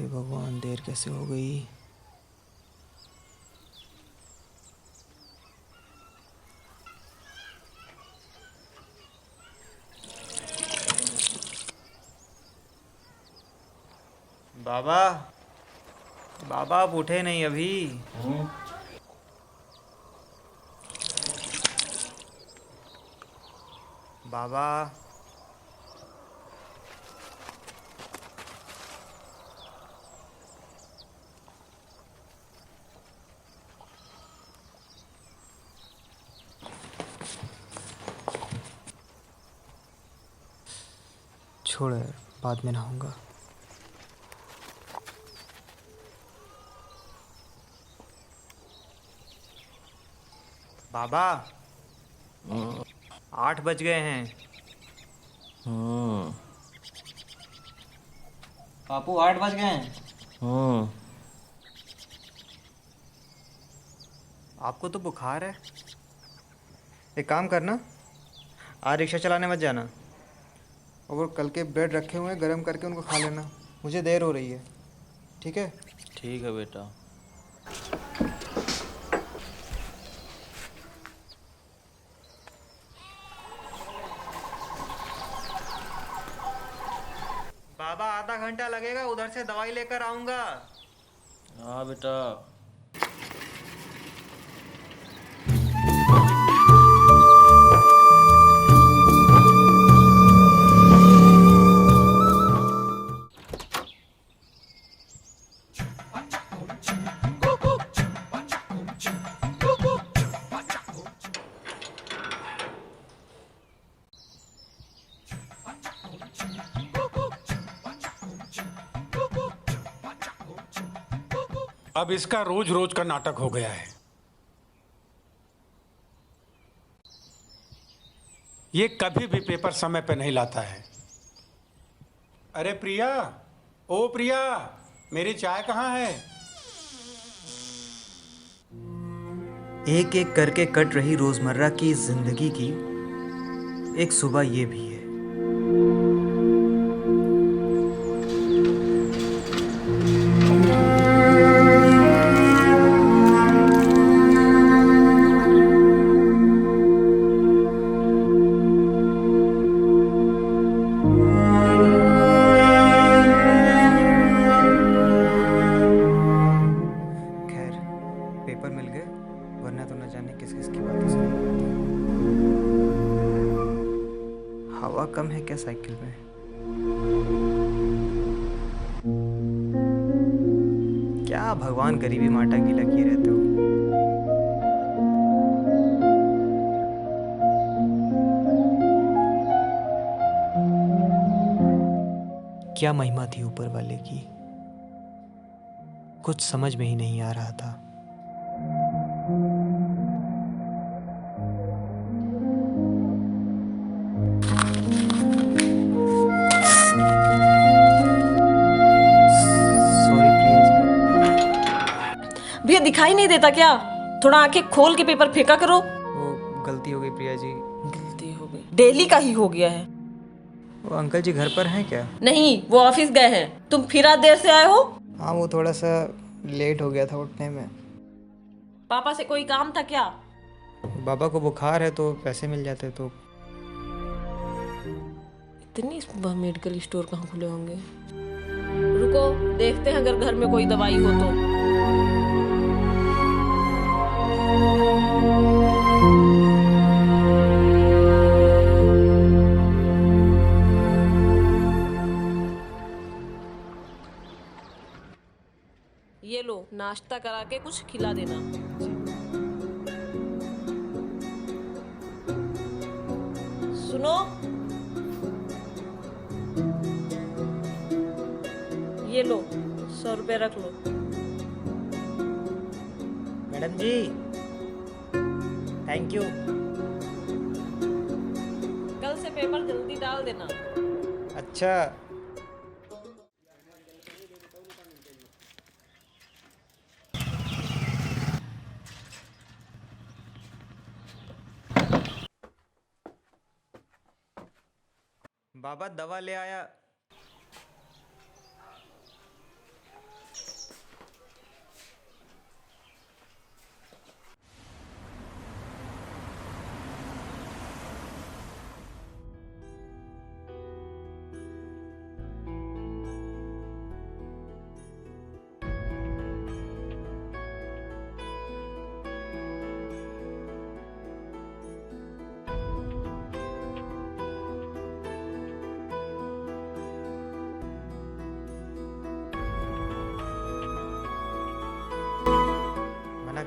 हे भगवान, देर कैसे हो गई। बाबा, बाबा आप उठे नहीं अभी। बाबा, छोड़ यार, बाद में नहाऊंगा। बाबा, 8 बज गए हैं। पापू 8 बज गए हैं। आपको तो बुखार है। एक काम करना, आज रिक्शा चलाने मत जाना। और वो कल के ब्रेड रखे हुए हैं, गर्म करके उनको खा लेना। मुझे देर हो रही है, ठीक है? ठीक है बेटा। बाबा, आधा घंटा लगेगा, उधर से दवाई लेकर आऊँगा। हाँ बेटा। अब इसका रोज रोज का नाटक हो गया है। ये कभी भी पेपर समय पे नहीं लाता है। अरे प्रिया, ओ प्रिया, मेरी चाय कहाँ है? एक एक करके कट रही रोजमर्रा की जिंदगी की एक सुबह ये भी है। खैर, पेपर मिल गए, वरना तो न जाने किस किस की बातें सुननी पड़ती। हवा कम है क्या साइकिल में? क्या भगवान गरीबी माटा गीला किए रहते हो। क्या महिमा थी ऊपर वाले की, कुछ समझ में ही नहीं आ रहा था। सॉरी प्रिया जी। भैया दिखाई नहीं देता क्या? थोड़ा आंखें खोल के पेपर फेंका करो। वो गलती हो गई प्रिया जी। गलती हो गई, डेली का ही हो गया है। वो अंकल जी घर पर हैं क्या? नहीं, वो ऑफिस गए हैं। तुम फिर आज देर से आए हो? हाँ, वो थोड़ा सा लेट हो गया था उठने में। पापा से कोई काम था क्या? बाबा को बुखार है तो पैसे मिल जाते तो। इतनी सुबह मेडिकल स्टोर कहाँ खुले होंगे? रुको, देखते हैं अगर घर में कोई दवाई हो तो। ये लो, नाश्ता करा के कुछ खिला देना। सुनो, ये लो, 100 रुपये रख लो। Madam ji, thank you. कल से पेपर जल्दी डाल देना। अच्छा। बाबा, दवा ले आया।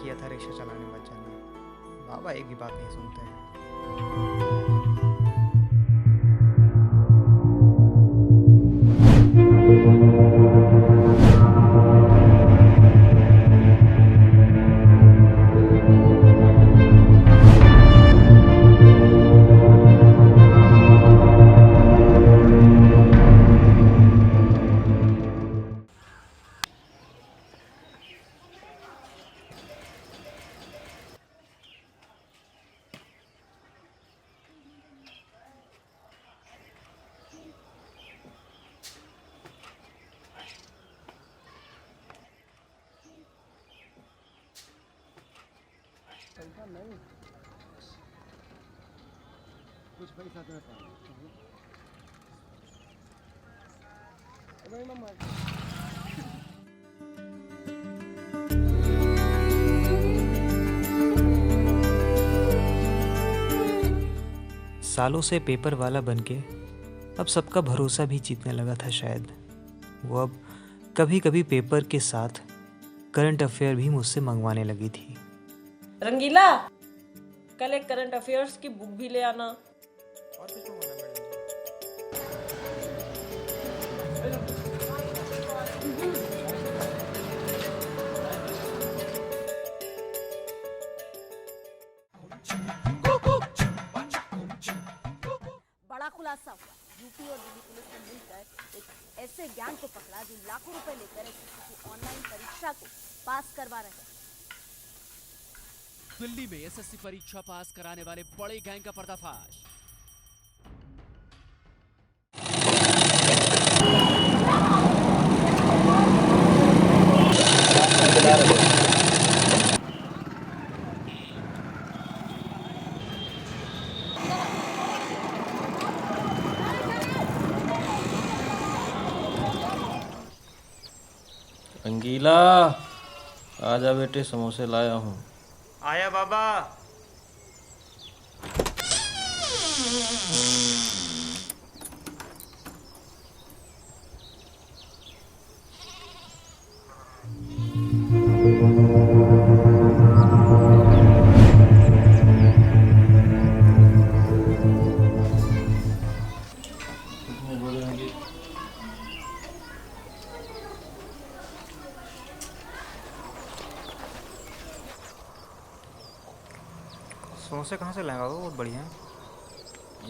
किया था रिक्शा चलाने मत जाना। बाबा एक भी बात नहीं सुनते हैं। सालों से पेपर वाला बनके अब सबका भरोसा भी जीतने लगा था शायद। वो अब कभी कभी पेपर के साथ करंट अफेयर भी मुझसे मंगवाने लगी थी। रंगीला, कल एक करंट अफेयर्स की बुक भी ले आना। और कुछ मंगवाना मैडम जी? बड़ा खुलासा हुआ। यूपी और दिल्ली पुलिस ने मिलकर एक ऐसे गैंग को पकड़ा जो लाखों रुपए लेकर एसएससी की ऑनलाइन परीक्षा को पास करवा रहे हैं। दिल्ली में एसएससी परीक्षा पास कराने वाले बड़े गैंग का पर्दाफाश। रंगीला, आजा बेटे, समोसे लाया हूँ। आया बाबा। समोसे कहाँ से लाएगा? वो बहुत बढ़िया है।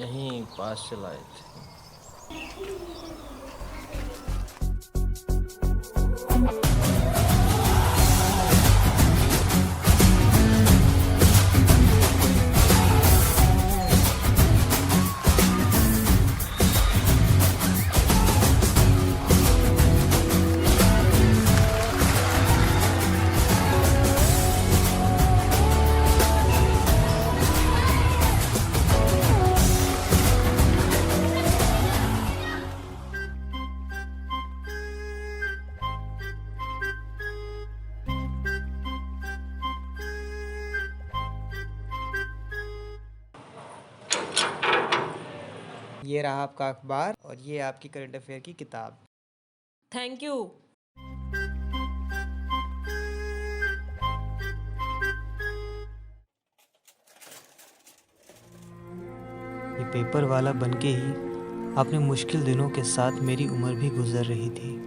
यहीं पास से लाए थे। ये रहा आपका अखबार और ये आपकी करंट अफेयर की किताब। Thank you. ये पेपर वाला बनके ही अपने मुश्किल दिनों के साथ मेरी उम्र भी गुजर रही थी।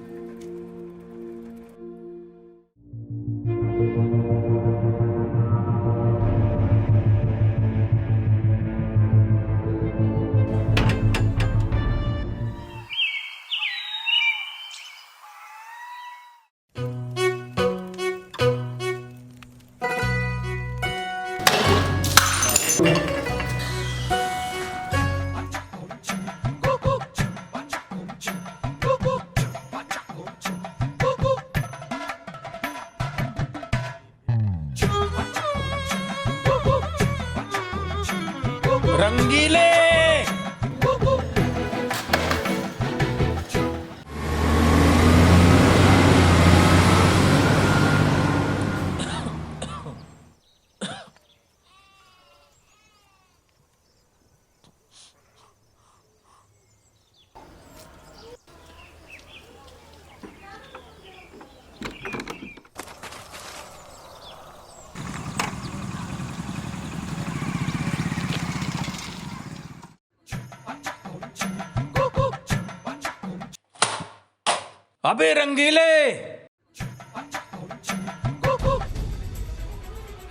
रंगीले। अबे रंगीले,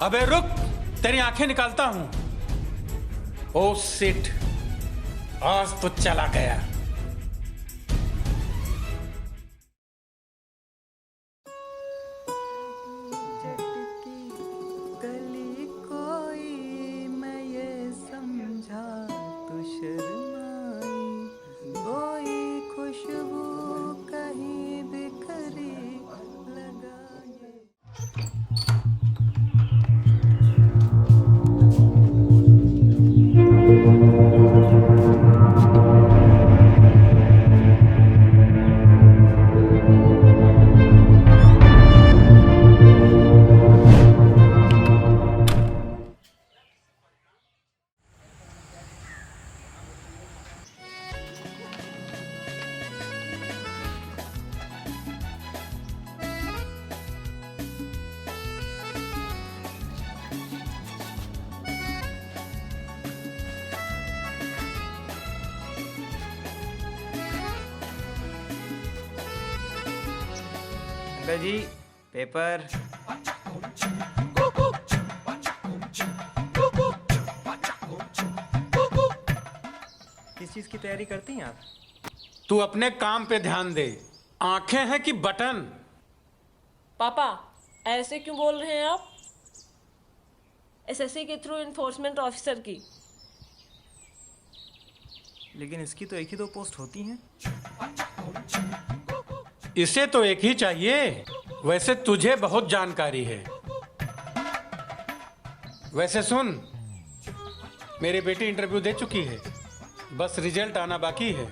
अबे रुक, तेरी आंखें निकालता हूं। ओ सिट, आज तो चला गया। गली कोई मैं ये समझा तो शर्माई, कोई खुशबू कहीं बिखरी लगा ये। अंकल जी, पेपर। किस चीज़ की तैयारी करती हैं आप? तू अपने काम पे ध्यान दे। आंखें हैं कि बटन? पापा ऐसे क्यों बोल रहे हैं आप? एसएससी के थ्रू इन्फोर्समेंट ऑफिसर की। लेकिन इसकी तो एक ही दो पोस्ट होती हैं। इसे तो एक ही चाहिए। वैसे तुझे बहुत जानकारी है। वैसे सुन, मेरी बेटी इंटरव्यू दे चुकी है, बस रिजल्ट आना बाकी है।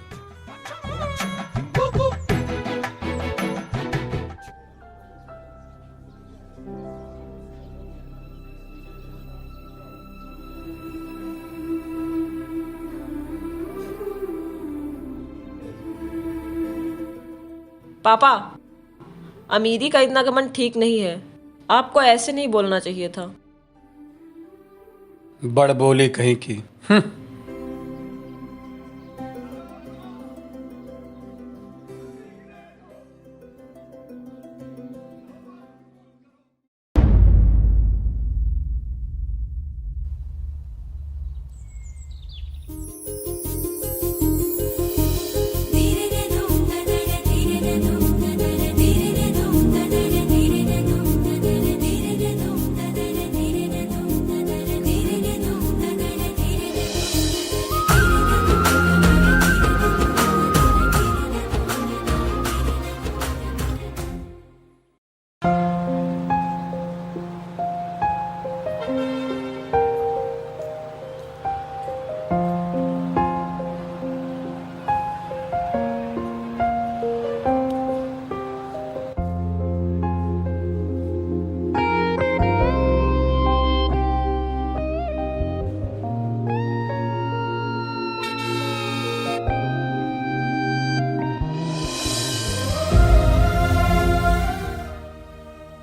पापा अमीरी का इतना घमंड ठीक नहीं है। आपको ऐसे नहीं बोलना चाहिए था। बड़ बोली कहीं की।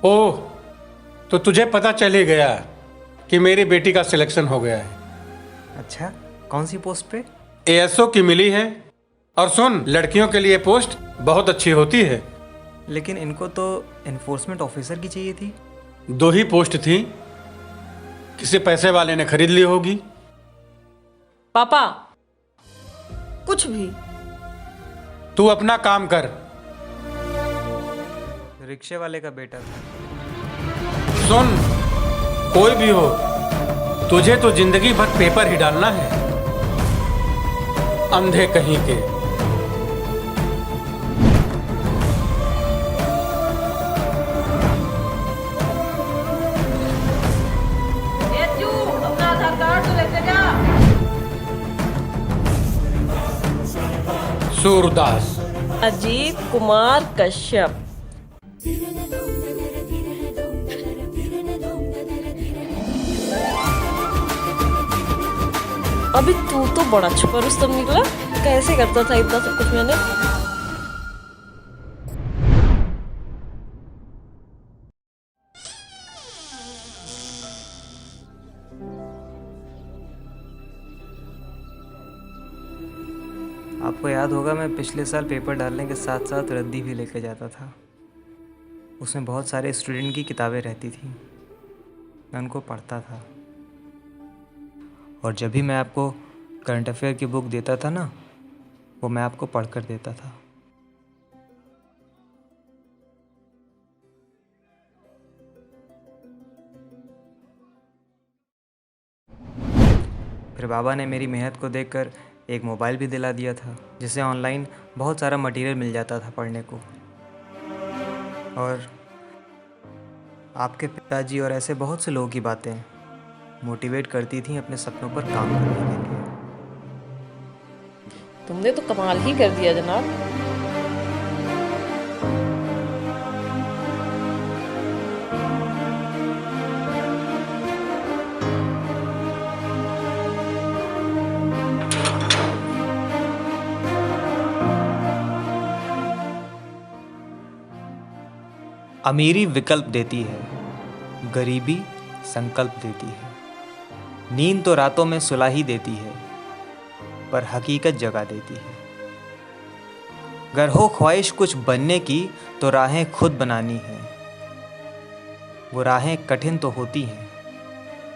ओह, तो तुझे पता चल ही गया कि मेरी बेटी का सिलेक्शन हो गया है। अच्छा, कौन सी पोस्ट पे? एएसओ की मिली है। और सुन, लड़कियों के लिए पोस्ट बहुत अच्छी होती है। लेकिन इनको तो इन्फोर्समेंट ऑफिसर की चाहिए थी। 2 ही पोस्ट थी, किसी पैसे वाले ने खरीद ली होगी। पापा कुछ भी। तू अपना काम कर। रिक्शे वाले का बेटा था। सुन, कोई भी हो, तुझे तो जिंदगी भर पेपर ही डालना है। अंधे कहीं के। अपना आधार कार्ड तो लेते जा। सूरदास। अजीत कुमार कश्यप। अभी तू तो बड़ा छुपा रुस्तम निकला। कैसे करता था इतना सब कुछ मैंने? आपको याद होगा मैं पिछले साल पेपर डालने के साथ साथ रद्दी भी लेके जाता था। उसमें बहुत सारे स्टूडेंट की किताबें रहती थी, मैं उनको पढ़ता था। और जब भी मैं आपको करंट अफेयर की बुक देता था ना, वो मैं आपको पढ़ कर देता था। फिर बाबा ने मेरी मेहनत को देखकर एक मोबाइल भी दिला दिया था, जिससे ऑनलाइन बहुत सारा मटेरियल मिल जाता था पढ़ने को। और आपके पिताजी और ऐसे बहुत से लोगों की बातें मोटिवेट करती थी अपने सपनों पर काम करने के लिए। तुमने तो कमाल ही कर दिया जनाब। अमीरी विकल्प देती है, गरीबी संकल्प देती है। नींद तो रातों में सुला ही देती है, पर हकीकत जगा देती है। अगर हो ख्वाहिश कुछ बनने की तो राहें खुद बनानी है। वो राहें कठिन तो होती हैं,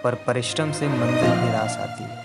पर परिश्रम से मंजिल भी रास आती है।